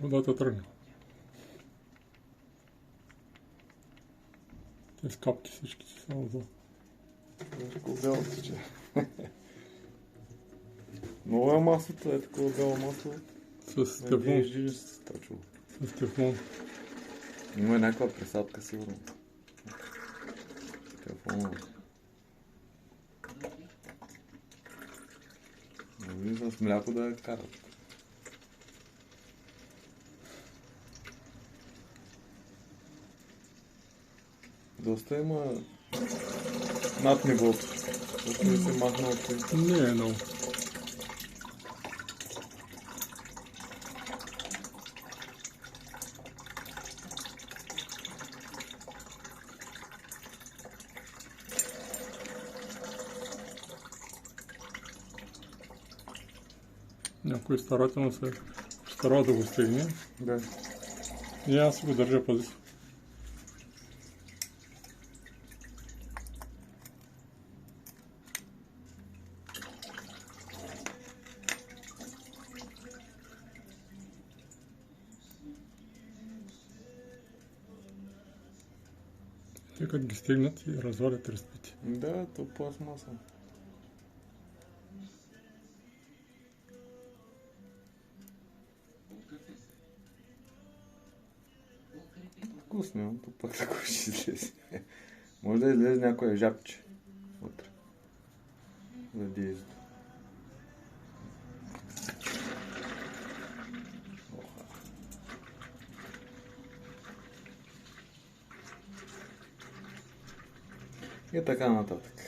Водата тръгна. Те скапки всички си само отдолу. Такова бяло тече. Много е маслото, е такова бяло масло. С тефлон. С тефлон. Има и някаква присадка сигурно. Тефлон. Може с мляко да я карат. Доста има над нивото. Доста ли се махна от това? Не е много. Някой старателно се старава да го стегне. Да. И аз го държа пази. Те като ги стегнат и развалят разпити. Да, то пластмаса. Вкусно, то пък такова ще излезе. Може да излезе някое жабче вътре. За диезето. И така нататък.